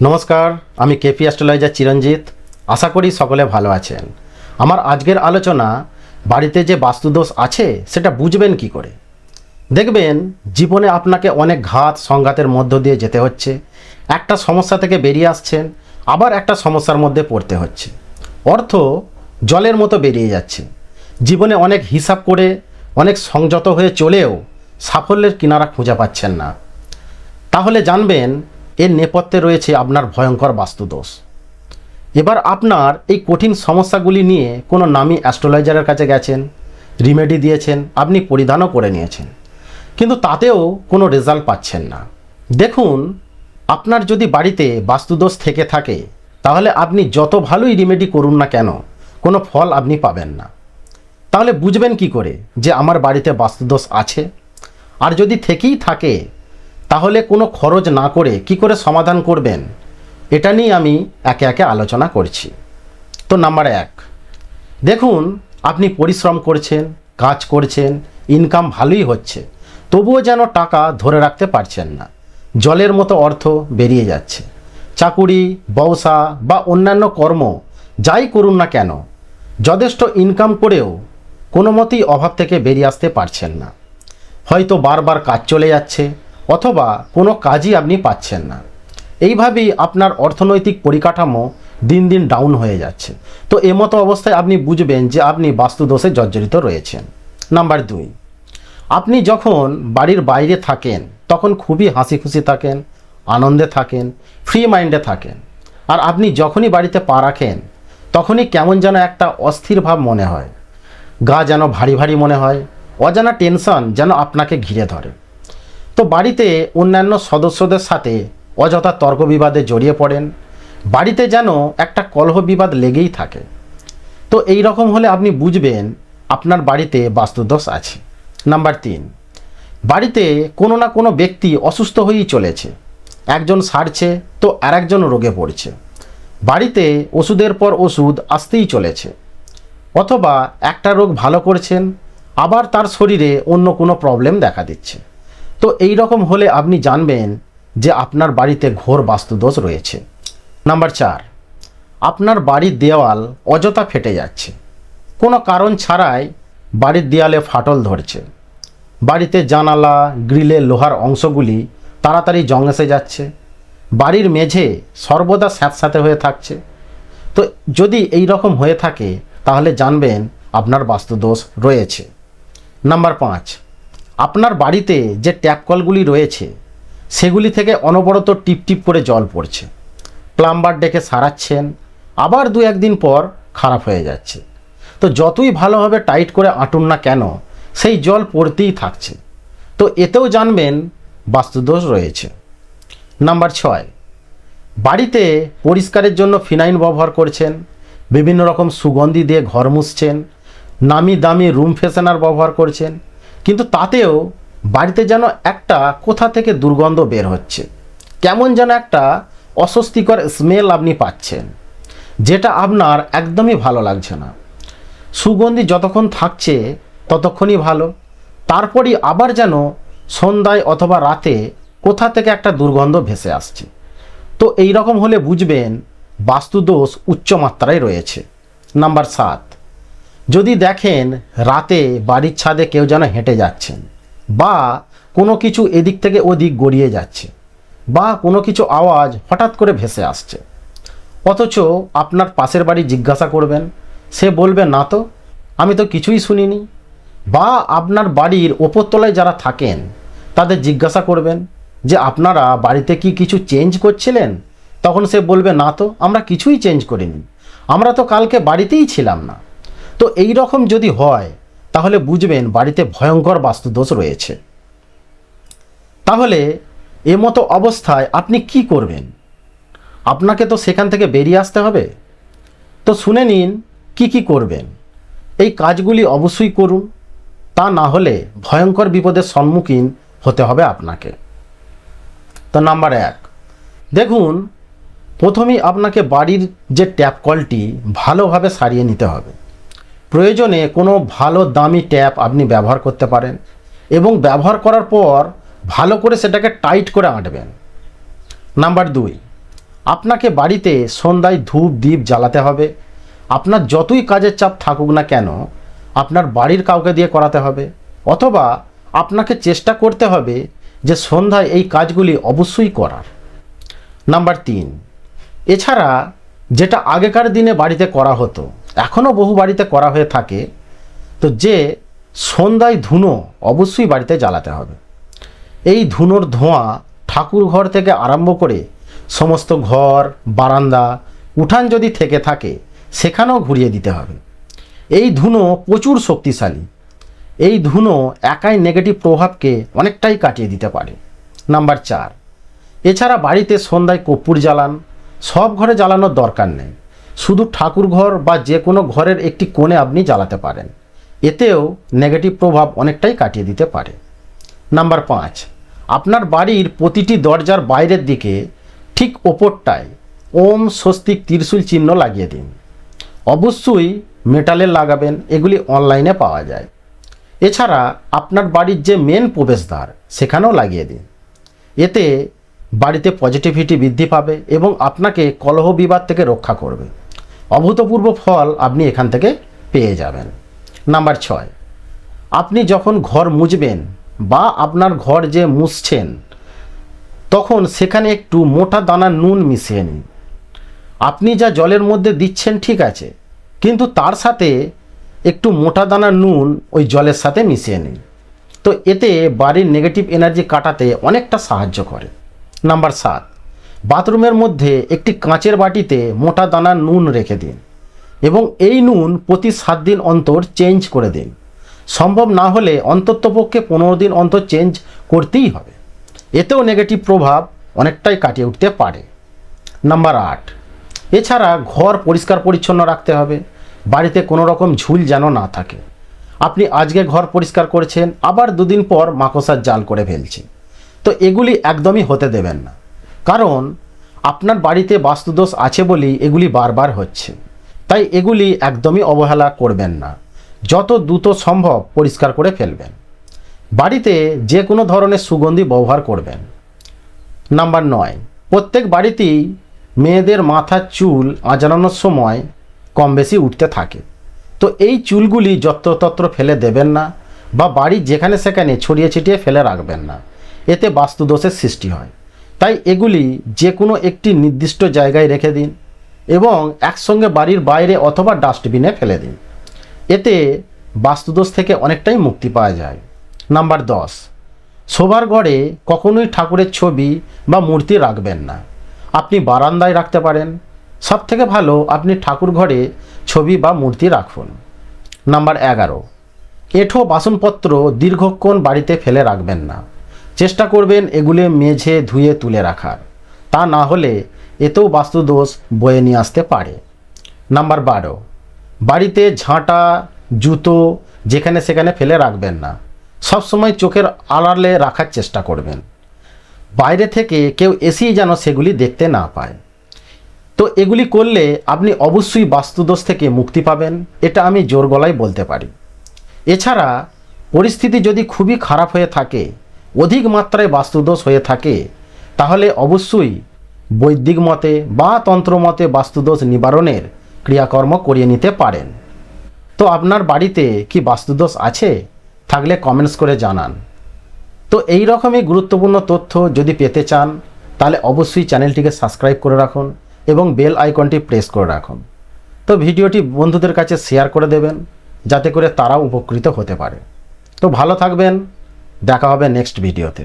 নমস্কার, আমি KP astrologer চিরঞ্জিত। আশা করি সকলে ভালো আছেন। আমার আজকের আলোচনা, বাড়িতে যে বাস্তুদোষ আছে সেটা বুঝবেন কি করে। দেখবেন জীবনে আপনাকে অনেক ঘাত সংঘাতের মধ্য দিয়ে যেতে হচ্ছে। একটা সমস্যা থেকে বেরিয়ে আসছেন, আবার একটা সমস্যার মধ্যে পড়তে হচ্ছে। অর্থ জলের মতো বেরিয়ে যাচ্ছে। জীবনে অনেক হিসাব করে, অনেক সংযত হয়ে চলেও সাফল্যের কিনারা খুঁজে পাচ্ছেন না। তাহলে জানবেন এর নেপথ্যে রয়েছে আপনার ভয়ঙ্কর বাস্তুদোষ। এবার আপনার এই কঠিন সমস্যাগুলি নিয়ে কোনো নামী অ্যাস্ট্রোলজারের কাছে গেছেন, রিমেডি দিয়েছেন, আপনি পরিধানও করে নিয়েছেন, কিন্তু তাতেও কোনো রেজাল্ট পাচ্ছেন না। দেখুন, আপনার যদি বাড়িতে বাস্তুদোষ থেকে থাকে তাহলে আপনি যত ভালোই রিমেডি করুন না কেন, কোনো ফল আপনি পাবেন না। তাহলে বুঝবেন কি করে যে আমার বাড়িতে বাস্তুদোষ আছে? আর যদি থেকেই থাকে তাহলে কোনো খরচ না করে কি করে সমাধান করবেন, এটা নিয়ে আমি একে একে আলোচনা করছি। তো নাম্বার 1, দেখুন আপনি পরিশ্রম করছেন, কাজ করছেন, ইনকাম ভালোই হচ্ছে, তবুও যেন টাকা ধরে রাখতে পারছেন না। জলের মতো অর্থ বেরিয়ে যাচ্ছে। চাকুরি, ব্যবসা বা অন্যান্য কর্ম যাই করুন না কেন, যথেষ্ট ইনকাম করেও কোনো মতেই অভাব থেকে বেরিয়ে আসতে পারছেন না। হয়তো বারবার কাজ চলে যাচ্ছে, অথবা কোনো কাজই আপনি পাচ্ছেন না। এইভাবেই আপনার অর্থনৈতিক পরিকাঠামো দিন দিন ডাউন হয়ে যাচ্ছে। তো এমতো অবস্থায় আপনি বুঝবেন যে আপনি বাস্তুদোষে জর্জরিত রয়েছেন। নাম্বার 2, আপনি যখন বাড়ির বাইরে থাকেন তখন খুবই হাসি খুশি থাকেন, আনন্দে থাকেন, ফ্রি মাইন্ডে থাকেন। আর আপনি যখনই বাড়িতে পা রাখেন তখনই কেমন যেন একটা অস্থির ভাব মনে হয়, গা যেন ভারী ভারী মনে হয়, অজানা টেনশন যেন আপনাকে ঘিরে ধরে। তো বাড়িতে অন্যান্য সদস্যদের সাথে অযথা তর্ক বিবাদে জড়িয়ে পড়েন, বাড়িতে যেন একটা কলহ বিবাদ লেগেই থাকে। তো এই রকম হলে আপনি বুঝবেন আপনার বাড়িতে বাস্তুদোষ আছে। নাম্বার 3, বাড়িতে কোনো না কোনো ব্যক্তি অসুস্থ হয়েই চলেছে। একজন সারছে তো আরেকজন রোগে পড়ছে। বাড়িতে ওষুধের পর ওষুধ আসতেই চলেছে, অথবা একটা রোগ ভালো করছেন, আবার তার শরীরে অন্য কোনো প্রবলেম দেখা দিচ্ছে। তো এই রকম হলে আপনি জানবেন যে আপনার বাড়িতে ঘোর বাস্তুদোষ রয়েছে। নাম্বার 4, আপনার বাড়ির দেওয়াল অযথা ফেটে যাচ্ছে। কোনো কারণ ছাড়াই বাড়ির দেওয়ালে ফাটল ধরছে। বাড়িতে জানালা, গ্রিলের লোহার অংশগুলি তাড়াতাড়ি জং এসে যাচ্ছে। বাড়ির মেঝে সর্বদা স্যাঁতস্যাঁতে হয়ে থাকছে। তো যদি এই রকম হয়ে থাকে তাহলে জানবেন আপনার বাস্তুদোষ রয়েছে। নাম্বার 5, আপনার বাড়িতে যে ট্যাপ কলগুলি রয়েছে সেগুলি থেকে অনবরত টিপ টিপ করে জল পড়ছে। প্লাম্বার ডেকে সারাচ্ছেন, আবার 2-1 দিন পর খারাপ হয়ে যাচ্ছে। তো যতই ভালোভাবে টাইট করে আঁটুন না কেন, সেই জল পড়তেই থাকছে। তো এতেও জানবেন বাস্তুদোষ রয়েছে। নাম্বার 6, বাড়িতে পরিষ্কারের জন্য ফিনাইল ব্যবহার করছেন, বিভিন্ন রকম সুগন্ধি দিয়ে ঘর মুছছেন, নামি দামি রুম ফ্রেশনার ব্যবহার করছেন, কিন্তু তাতেও বাড়িতে যেন একটা কোথা থেকে দুর্গন্ধ বের হচ্ছে। কেমন যেন একটা অস্বস্তিকর স্মেল আপনি পাচ্ছেন, যেটা আপনার একদমই ভালো লাগছে না। সুগন্ধি যতক্ষণ থাকছে ততক্ষণই ভালো, তারপরই আবার যেন সন্ধ্যায় অথবা রাতে কোথা থেকে একটা দুর্গন্ধ ভেসে আসছে। তো এই রকম হলে বুঝবেন বাস্তুদোষ উচ্চ মাত্রায় রয়েছে। নাম্বার 7, যদি দেখেন রাতে বাড়ির ছাদে কেউ যেন হেঁটে যাচ্ছেন, বা কোনো কিছু এদিক থেকে ওদিক গড়িয়ে যাচ্ছে, বা কোনো কিছু আওয়াজ হঠাৎ করে ভেসে আসছে, অথচ আপনার পাশের বাড়ি জিজ্ঞাসা করবেন, সে বলবে না তো, আমি তো কিছুই শুনিনি। বা আপনার বাড়ির ওপরতলায় যারা থাকেন তাদের জিজ্ঞাসা করবেন যে আপনারা বাড়িতে কি কিছু চেঞ্জ করছিলেন, তখন সে বলবে না তো, আমরা কিছুই চেঞ্জ করিনি, আমরা তো কালকে বাড়িতেই ছিলাম না। তো এই রকম যদি হয় তাহলে বুঝবেন বাড়িতে ভয়ঙ্কর বাস্তুদোষ রয়েছে। তাহলে এমতো অবস্থায় আপনি কি করবেন? আপনাকে তো সেখান থেকে বেরিয়ে আসতে হবে। তো শুনে নিন কি কি করবেন। এই কাজগুলি অবশ্যই করুন, তা না হলে ভয়ঙ্কর বিপদের সম্মুখীন হতে হবে আপনাকে। তো নাম্বার 1, দেখুন প্রথমেই আপনাকে বাড়ির যে ট্যাপ কলটি ভালোভাবে সারিয়ে নিতে হবে। প্রয়োজনে কোনো ভালো দামি ট্যাপ আপনি ব্যবহার করতে পারেন, এবং ব্যবহার করার পর ভালো করে সেটাকে টাইট করে আঁটবেন। নাম্বার 2, আপনাকে বাড়িতে সন্ধ্যায় ধূপ দ্বীপ জ্বালাতে হবে। আপনার যতই কাজের চাপ থাকুক না কেন আপনার বাড়ির কাউকে দিয়ে করাতে হবে, অথবা আপনাকে চেষ্টা করতে হবে যে সন্ধ্যায় এই কাজগুলি অবশ্যই করার। নাম্বার 3, এছাড়া যেটা আগেকার দিনে বাড়িতে করা হতো, এখনও বহু বাড়িতে করা হয়ে থাকে, তো যে সন্ধ্যায় ধুনো অবশ্যই বাড়িতে জ্বালাতে হবে। এই ধুনোর ধোঁয়া ঠাকুর ঘর থেকে আরম্ভ করে সমস্ত ঘর, বারান্দা, উঠান যদি থেকে থাকে সেখানেও ঘুরিয়ে দিতে হবে। এই ধুনো প্রচুর শক্তিশালী। এই ধুনো একাই নেগেটিভ প্রভাবকে অনেকটাই কাটিয়ে দিতে পারে। নাম্বার 4, এছাড়া বাড়িতে সন্ধ্যায় কর্পূর জ্বালান। সব ঘরে জ্বালানোর দরকার নেই, শুধু ঠাকুর ঘর বা যে কোনো ঘরের একটি কোণে আপনি জ্বালাতে পারেন, এতেও নেগেটিভ প্রভাব অনেকটাই কাটিয়ে দিতে পারে। নাম্বার 5, আপনার বাড়ির প্রতিটি দরজার বাইরের দিকে ঠিক ওপরটায় ওম স্বস্তিক ত্রিশূল চিহ্ন লাগিয়ে দিন। অবশ্যই মেটালের লাগাবেন, এগুলি অনলাইনে পাওয়া যায়। এছাড়া আপনার বাড়ির যে মেন প্রবেশদ্বার সেখানেও লাগিয়ে দিন। এতে বাড়িতে পজিটিভিটি বৃদ্ধি পাবে এবং আপনাকে কলহ বিবাদ থেকে রক্ষা করবে। অভূতপূর্ব ফল আপনি এখান থেকে পেয়ে যাবেন। নাম্বার 6, আপনি যখন ঘর মুছবেন বা আপনার ঘর যে মুছছেন তখন সেখানে একটু মোটা দানার নুন মিশিয়ে নিন। আপনি যা জলের মধ্যে দিচ্ছেন ঠিক আছে, কিন্তু তার সাথে একটু মোটা দানার নুন ওই জলের সাথে মিশিয়ে নিন। তো এতে বাড়ির নেগেটিভ এনার্জি কাটাতে অনেকটা সাহায্য করে। নাম্বার 7, বাথরুমের মধ্যে একটি কাঁচের বাটিতে মোটা দানার নুন রেখে দিন এবং এই নুন প্রতি 7 দিন অন্তর চেঞ্জ করে দিন। সম্ভব না হলে অন্ততপক্ষে 15 দিন অন্তর চেঞ্জ করতেই হবে। এতেও নেগেটিভ প্রভাব অনেকটাই কাটিয়ে উঠতে পারে। নাম্বার 8, এছাড়া ঘর পরিষ্কার পরিচ্ছন্ন রাখতে হবে। বাড়িতে কোনো রকম ঝুল যেন না থাকে। আপনি আজকে ঘর পরিষ্কার করেছেন, আবার 2 দিন পর মাকড়সার জাল করে ফেলছে, তো এগুলি একদমই হতে দেবেন না, কারণ আপনার বাড়িতে বাস্তুদোষ আছে বলেই এগুলি বারবার হচ্ছে। তাই এগুলি একদমই অবহেলা করবেন না, যত দ্রুত সম্ভব পরিষ্কার করে ফেলবেন। বাড়িতে যে কোনো ধরনের সুগন্ধি ব্যবহার করবেন। নাম্বার 9, প্রত্যেক বাড়িতেই মেয়েদের মাথার চুল আঁচড়ানোর সময় কম বেশি উঠতে থাকে, তো এই চুলগুলি যত্রতত্র ফেলে দেবেন না বা বাড়ির যেখানে সেখানে ছড়িয়ে ছিটিয়ে ফেলে রাখবেন না, এতে বাস্তুদোষের সৃষ্টি হয়। তাই এগুলি যে কোনো একটি নির্দিষ্ট জায়গায় রেখে দিন এবং একসঙ্গে বাড়ির বাইরে অথবা ডাস্টবিনে ফেলে দিন। এতে বাস্তুদোষ থেকে অনেকটাই মুক্তি পাওয়া যায়। নাম্বার 10, শোবার ঘরে কখনোই ঠাকুরের ছবি বা মূর্তি রাখবেন না। আপনি বারান্দায় রাখতে পারেন, সব থেকে ভালো আপনি ঠাকুর ঘরে ছবি বা মূর্তি রাখুন। নাম্বার 11, এঁঠো বাসনপত্র দীর্ঘক্ষণ বাড়িতে ফেলে রাখবেন না। চেষ্টা করবেন এগুলি মেঝে ধুয়ে তুলে রাখার, তা না হলে এতেও বাস্তুদোষ বয়ে নিয়ে আসতে পারে। নাম্বার 12, বাড়িতে ঝাঁটা জুতো যেখানে সেখানে ফেলে রাখবেন না। সবসময় চোখের আড়ালে রাখার চেষ্টা করবেন, বাইরে থেকে কেউ এসেই যেন সেগুলি দেখতে না পায়। তো এগুলি করলে আপনি অবশ্যই বাস্তুদোষ থেকে মুক্তি পাবেন, এটা আমি জোর গলায় বলতে পারি। এছাড়া পরিস্থিতি যদি খুবই খারাপ হয়ে থাকে, অধিক মাত্রায় বাস্তুদোষ হয়ে থাকে, তাহলে অবশ্যই বৈদিক মতে বা তন্ত্র মতে বাস্তুদোষ নিবারণের ক্রিয়াকর্ম করিয়ে নিতে পারেন। তো আপনার বাড়িতে কি বাস্তুদোষ আছে? থাকলে কমেন্টস করে জানান। তো এই রকমই গুরুত্বপূর্ণ তথ্য যদি পেতে চান তাহলে অবশ্যই চ্যানেলটিকে সাবস্ক্রাইব করে রাখুন এবং বেল আইকনটি প্রেস করে রাখুন। তো ভিডিওটি বন্ধুদের কাছে শেয়ার করে দেবেন যাতে করে তারাও উপকৃত হতে পারে। তো ভালো থাকবেন, দেখা হবে নেক্সট ভিডিওতে।